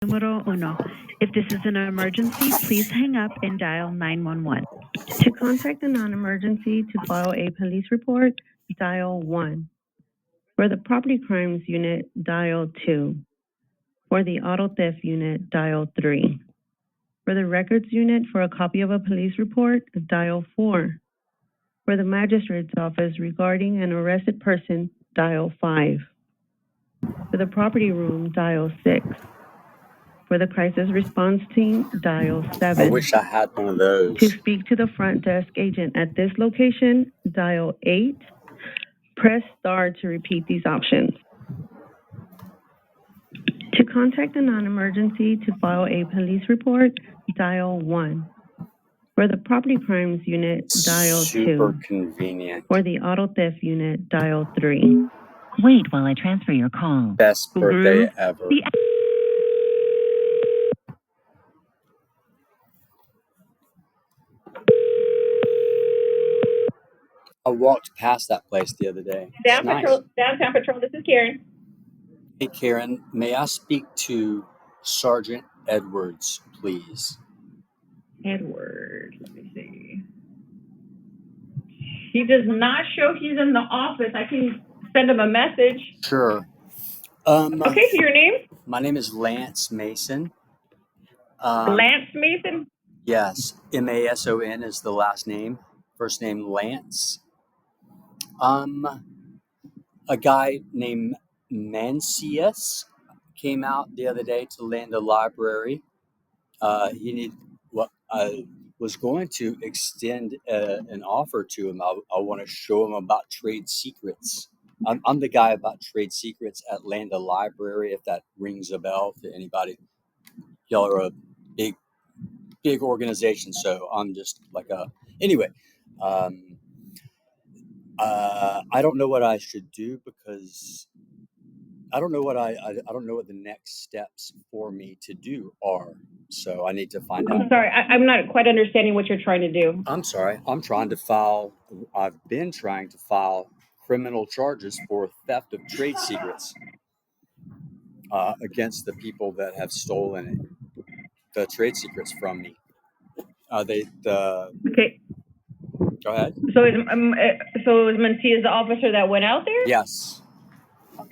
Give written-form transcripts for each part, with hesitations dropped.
Número uno. If this is an emergency, please hang up and dial 911. To contact a non-emergency to file a police report, dial 1. For the property crimes unit, dial 2. For the auto theft unit, dial 3. For the records unit, for a copy of a police report, dial 4. For the magistrate's office regarding an arrested person, dial 5. For the property room, dial 6. For the crisis response team, dial 7. I wish I had one of those. To speak to the front desk agent at this location, dial 8. Press star to repeat these options. To contact a non-emergency to file a police report, dial 1. For the property crimes unit, dial 2. Super convenient. For the auto theft unit, dial 3. Wait while I transfer your call. Best birthday ever. I walked past that place the other day. Downtown Patrol, this is Karen. Hey, Karen, may I speak to Sergeant Edwards, please? Edward, let me see. He does not show he's in the office. I can send him a message. Sure. Okay, so your name? My name is Lance Mason. Lance Mason? Yes, Mason is the last name. First name Lance. A guy named Mancius came out the other day to land a library. I was going to extend an offer to him. I want to show him about trade secrets. I'm the guy about trade secrets at Landa Library, if that rings a bell to anybody. Y'all are a big organization, so I'm just like anyway. I don't know what I should do because I don't know what I don't know what the next steps for me to do are. So I need to find out. I'm sorry, I'm not quite understanding what you're trying to do. I'm sorry. I've been trying to file criminal charges for theft of trade secrets against the people that have stolen the trade secrets from me. Okay. Go ahead. So is Mancia the officer that went out there? Yes.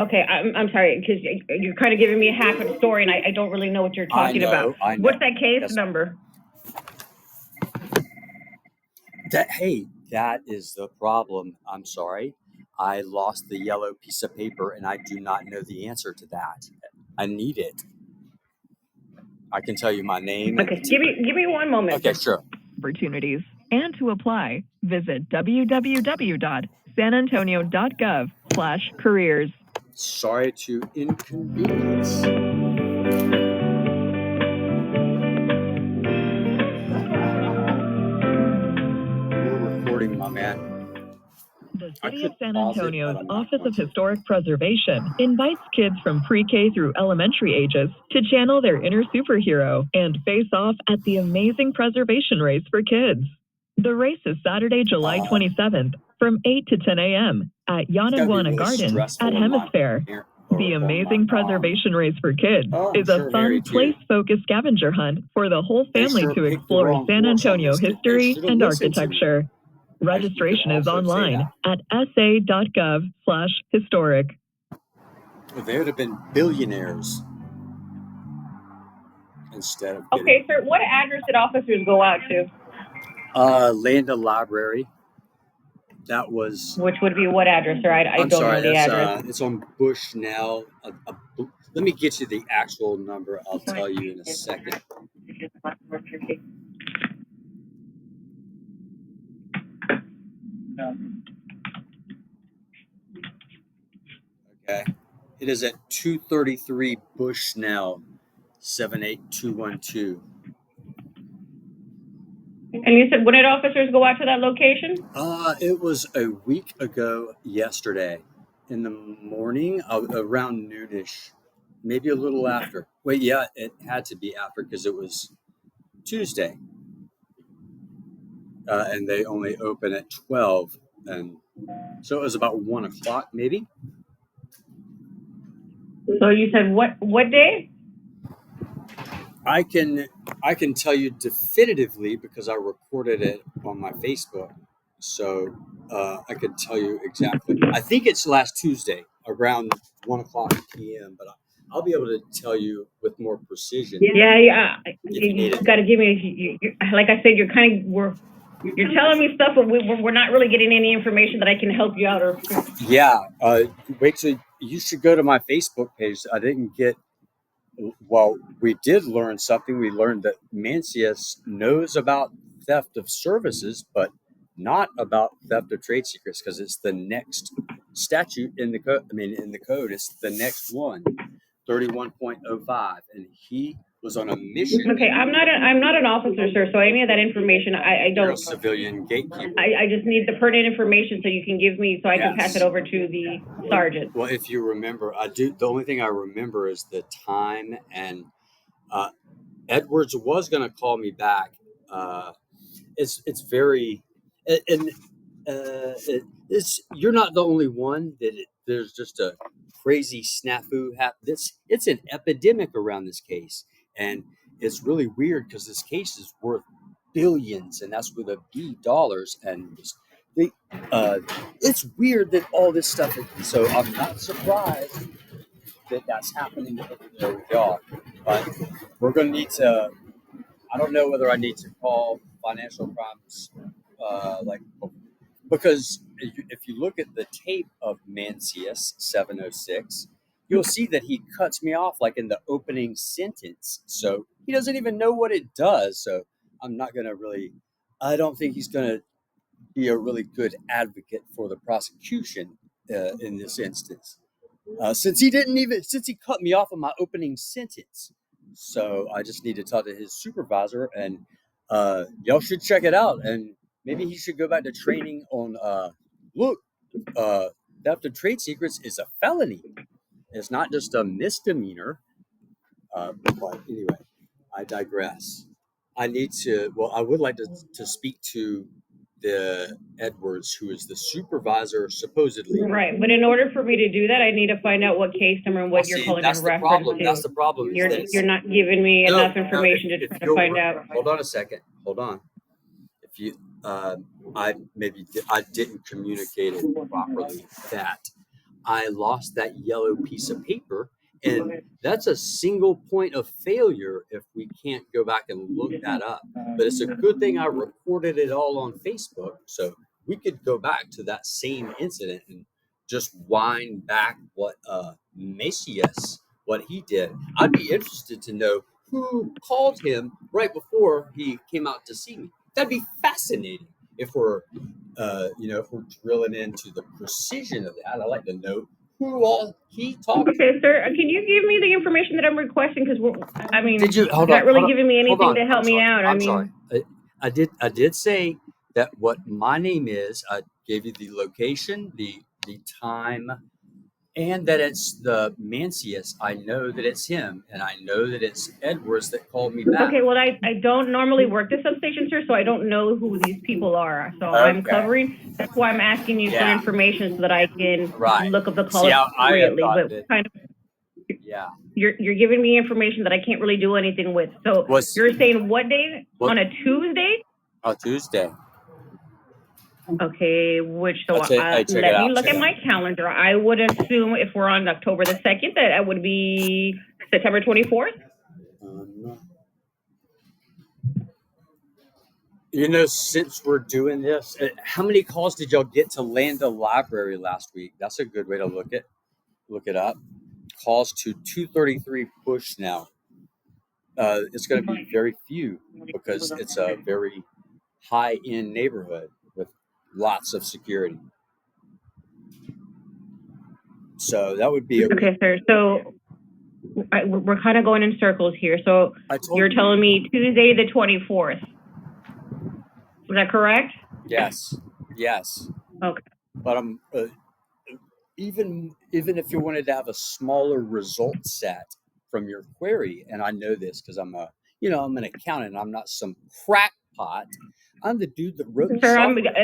Okay, I'm sorry, because you're kind of giving me half of the story, and I don't really know what you're talking about. I know. What's that case number? That is the problem. I'm sorry. I lost the yellow piece of paper, and I do not know the answer to that. I need it. I can tell you my name. Okay, give me one moment. Okay, sure. Opportunities. And to apply, visit www.sanantonio.gov/careers. Sorry to inconvenience. We're recording, my man. The City of San Antonio's Office of Historic Preservation invites kids from pre-K through elementary ages to channel their inner superhero and face off at the amazing preservation race for kids. The race is Saturday, July 27th from 8 to 10 a.m. at Yanaguana Gardens at Hemisphere. The Amazing Preservation Race for Kids is a fun, place-focused scavenger hunt for the whole family to explore San Antonio history and architecture. Registration is online at sa.gov/historic. They would have been billionaires instead of. Okay, sir. What address did officers go out to? Landa Library. That was. Which would be what address, sir? I don't know the address. It's on Bushnell. Let me get you the actual number. I'll tell you in a second. Okay. It is at 233 Bushnell, 78212. And you said, when did officers go out to that location? It was a week ago yesterday in the morning, around noonish, maybe a little after. Wait, yeah, it had to be after because it was Tuesday. And they only open at 12. And so it was about 1 o'clock, maybe. So you said what day? I can tell you definitively because I recorded it on my Facebook. So I can tell you exactly. I think it's last Tuesday around 1:00 p.m. But I'll be able to tell you with more precision. Yeah. If you need You it. got to give me. Like I said, you're telling me stuff, but we're not really getting any information that I can help you out or. Yeah. Wait till you should go to my Facebook page. I didn't get. Well, we did learn something. We learned that Mancius knows about theft of services, but not about theft of trade secrets because it's the next statute in the code. I mean, in the code, it's the next one, 31.05, and he was on a mission. Okay, I'm not an officer, sir. So any of that information, I You're a don't. civilian gatekeeper. I just need the pertinent information so you can give me, so I can pass it over to the sergeant. Well, if you remember, I do. The only thing I remember is the time, and Edwards was going to call me back. It's very, and it's you're not the only one that there's just a crazy snafu. It's an epidemic around this case, and it's really weird because this case is worth billions, and that's with a B dollars, and they, it's weird that all this stuff. So I'm not surprised that that's happening over there with y'all, but we're going to need to. I don't know whether I need to call financial crimes, because if you look at the tape of Mancius 706, you'll see that he cuts me off like in the opening sentence. So he doesn't even know what it does. So I'm not going to really. I don't think he's going to be a really good advocate for the prosecution in this instance, since he cut me off on my opening sentence. So I just need to talk to his supervisor, and y'all should check it out, and maybe he should go back to training on. Theft of trade secrets is a felony. It's not just a misdemeanor. But anyway, I digress. I need to. Well, I would like to speak to the Edwards, who is the supervisor, supposedly. Right, but in order for me to do that, I need to find out what case number and what you're calling in reference to. That's the problem. You're not giving me enough information to try to find out. Hold on a second. Hold on. If you, I didn't communicate it properly. That I lost that yellow piece of paper, and that's a single point of failure if we can't go back and look that up. But it's a good thing I recorded it all on Facebook, so we could go back to that same incident and just wind back what Macias, what he did. I'd be interested to know who called him right before he came out to see me. That'd be fascinating if we're if we're drilling into the precision of that. I'd like to know who all he talked to. Okay, sir, can you give me the information that I'm requesting? Because Did you hold not on, really hold on, giving me hold anything on. to help I'm me sorry. out. I'm sorry. I did say that what my name is. I gave you the location, the time, and that it's the Mancius. I know that it's him, and I know that it's Edwards that called me back. Okay, well, I don't normally work the substation, sir, so I don't know who these people are. So I'm covering. That's why I'm asking you for information so that I can look up the call appropriately. But kind of, you're giving me information that I can't really do anything with. So you're saying what day? On a Tuesday? A Tuesday. Okay, let me look at my calendar. I would assume if we're on October the 2nd, that would be September 24th. Since we're doing this, how many calls did y'all get to Landa Library last week? That's a good way to look it up. Calls to 233 push now. It's going to be very few because it's a very high-end neighborhood with lots of security. So that would be okay, sir. So we're kind of going in circles here. So you're telling me Tuesday the 24th. Is that correct? Yes. Okay. But I'm even if you wanted to have a smaller result set from your query, and I know this because I'm an accountant. I'm not some crackpot. I'm the dude that wrote. Sir,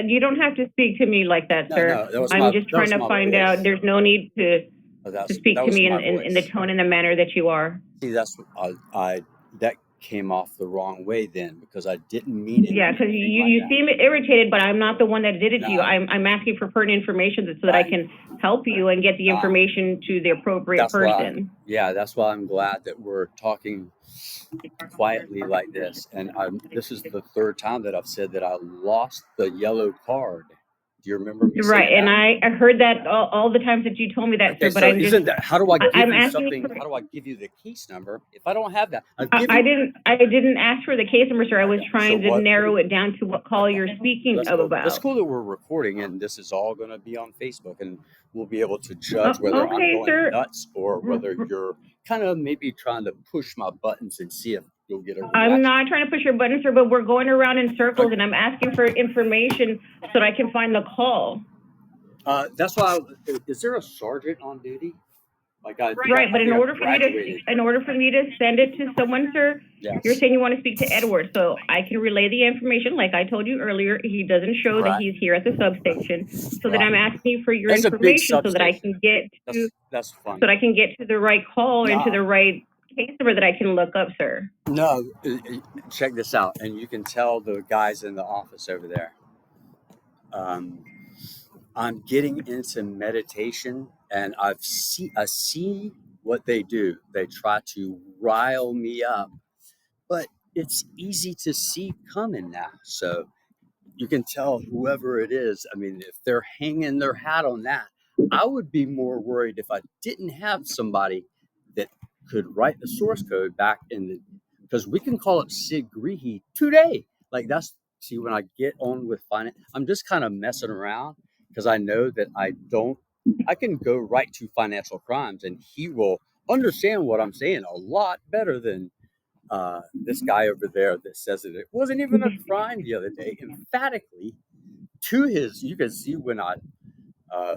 you don't have to speak to me like that, sir. I'm just trying to find out. There's no need to speak to me in the tone and the manner that you are. See, that's what came off the wrong way then, because I didn't mean it. Yeah, because you seem irritated, but I'm not the one that did it to you. I'm asking for pertinent information so that I can help you and get the information to the appropriate person. That's why I'm glad that we're talking quietly like this. And this is the third time that I've said that I lost the yellow card. Do you remember me saying right, and that? I heard that all the times that you told me that, Okay, sir. But so I'm just, how do I give I'm you asking something? for, How do I give you the case number if I don't have that? I didn't ask for the case number, sir. I was trying to narrow it down to what call you're speaking about. Let's go that we're recording, and this is all going to be on Facebook, and we'll be able to judge whether I'm going nuts or whether you're kind of maybe trying to push my buttons and see if you'll get a reaction. I'm not trying to push your buttons, sir, but we're going around in circles, and I'm asking for information so that I can find the call. That's why. Is there a sergeant on duty? Right, but in order for me to send it to someone, sir, you're saying you want to speak to Edward, so I can relay the information. Like I told you earlier, he doesn't show that he's here at the substation, so that I'm asking you for your information so that I can get to so that I can get to the right call and to the right case number that I can look up, sir. No, check this out, and you can tell the guys in the office over there. I'm getting into meditation, and I see what they do. They try to rile me up, but it's easy to see coming now. So you can tell whoever it is. I mean, if they're hanging their hat on that, I would be more worried if I didn't have somebody that could write the source code back because we can call up Sid Greehey today. See, when I get on with finance, I'm just kind of messing around because I know that I can go right to financial crimes and he will understand what I'm saying a lot better than this guy over there that says that it wasn't even a crime the other day, emphatically you can see when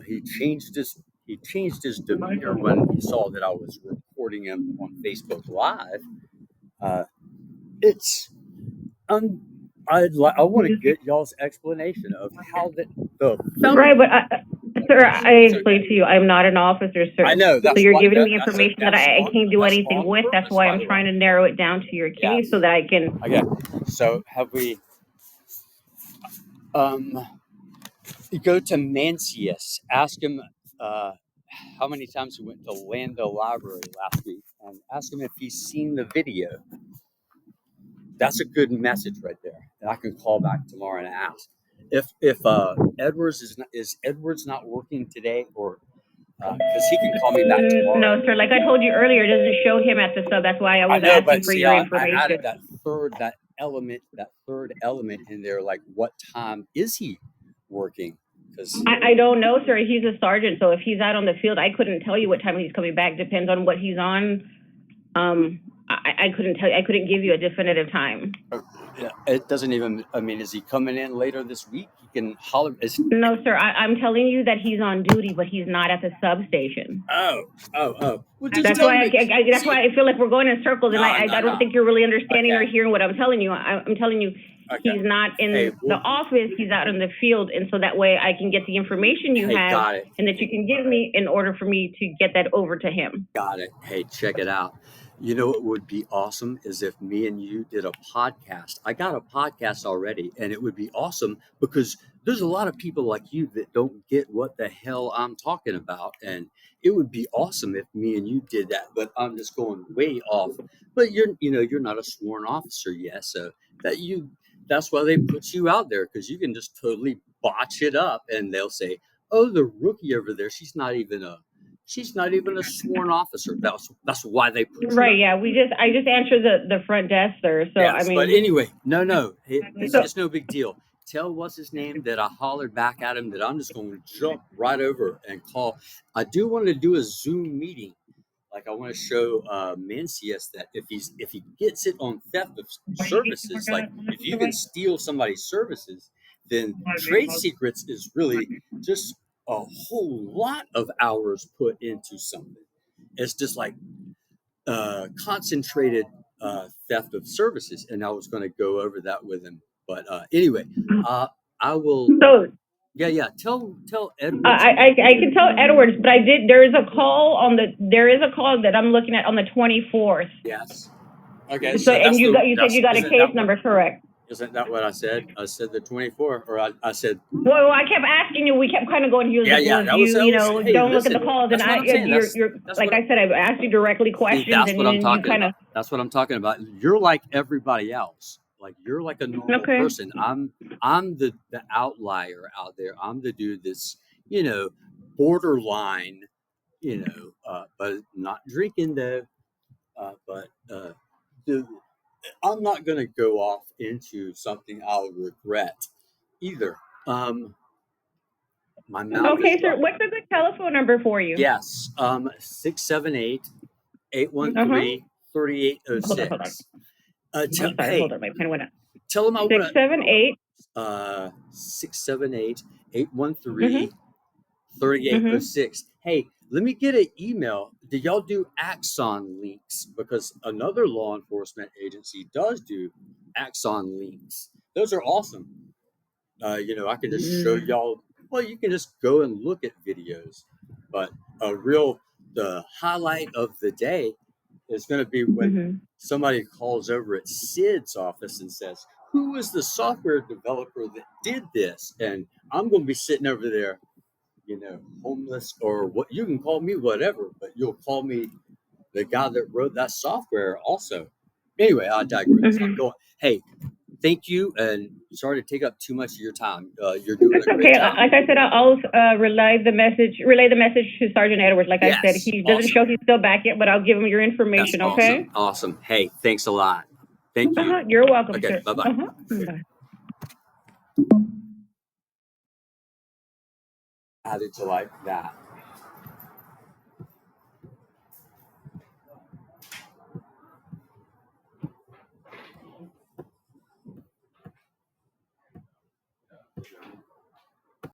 he changed his demeanor when he saw that I was recording him on Facebook Live. I want to get y'all's explanation of how right, but sir, I explained to you, I'm not an officer, sir. I know. So you're giving me information that I can't do anything with. That's why I'm trying to narrow it down to your case so that I can. Okay. So have we? You go to Mancius. Ask him how many times he went to Landa Library last week, and ask him if he's seen the video. That's a good message right there, and I can call back tomorrow and ask if Edwards is Edwards not working today, or because he can call me back tomorrow. No, sir. Like I told you earlier, it doesn't show him at the sub. That's why I was asking for your information. I added that third element in there. Like, what time is he working? Because I don't know, sir. He's a sergeant, so if he's out on the field, I couldn't tell you what time he's coming back. Depends on what he's on. I couldn't tell you. I couldn't give you a definitive time. Yeah, it doesn't even. I mean, is he coming in later this week? He can holler. No, sir. I'm telling you that he's on duty, but he's not at the substation. Oh. Well, that's why I feel like we're going in circles, and I don't think you're really understanding or hearing what I'm telling you. I'm telling you. Okay. He's not in the office. He's out in the field, and so that way I can get the information you have and that you can give me in order for me to get that over to him. Got it. Hey, check it out. You know what would be awesome is if me and you did a podcast. I got a podcast already, and it would be awesome because there's a lot of people like you that don't get what the hell I'm talking about, and it would be awesome if me and you did that. But I'm just going way off. But you're not a sworn officer yet, so that's why they put you out there, because you can just totally botch it up, and they'll say, "Oh, the rookie over there, she's not even a sworn officer." That's why they put you right. Yeah, I just answered the front desk, sir. So yes, I mean, but anyway, no, it's no big deal. Tell what's his name that I hollered back at him that I'm just going to jump right over and call. I do want to do a Zoom meeting. Like, I want to show Mancius that if he gets it on theft of services, like if you can steal somebody's services, then trade secrets is really just a whole lot of hours put into something. It's just like concentrated theft of services, and I was going to go over that with him. But anyway, I will. So, yeah. Tell Edwards. I can tell Edwards, but there is a call that I'm looking at on the 24th. Yes. Okay, So, and that's you the got, you said you got a isn't case that what number, correct? isn't that what I said? I said the 24, or I said Well, I kept asking you. We kept kind of going. He was like, yeah. "Well, you, Hey, don't look at the listen, calls." And that's what I'm saying. you're That's like what I said, I asked you directly see. questions, That's and what I'm you talking kind of about. That's what I'm talking about. You're like everybody else. Like you're like a normal okay. person. I'm the outlier out there. I'm the dude that's borderline. But not drinking though. But the, I'm not going to go off into something I'll regret either. My mouth is Okay, sir. dry. What's a good telephone number for you? Yes, 678 Uh huh. 813 Hold on, hold on. 3806. I'm sorry. Hey, Hold on. My pen went out. tell them I want 678. to 678 813 Mhm. 3806. Hey, let me get an email. Do y'all do Axon links? Because another law enforcement agency does do Axon links. Those are awesome. I can just show Mhm. y'all. Well, you can just go and look at videos, but the highlight of the day is going to be when Mhm. somebody calls over at Sid's office and says, "Who is the software developer that did this?" And I'm going to be sitting over there, homeless, or what. You can call me whatever, but you'll call me the guy that wrote that software also. Anyway, I digress. I'm Mhm. going. Hey, thank you, and sorry to take up too much of your time. You're doing That's a great okay. job. Like I said, I'll relay the message to Sergeant Edwards. Like I said, Yes, he doesn't awesome. show he's still back yet, but I'll give him your That's information. awesome. Okay. Awesome. Hey, thanks a lot. Thank you. You're welcome, Okay, sir. bye bye. Bye. How did you like that?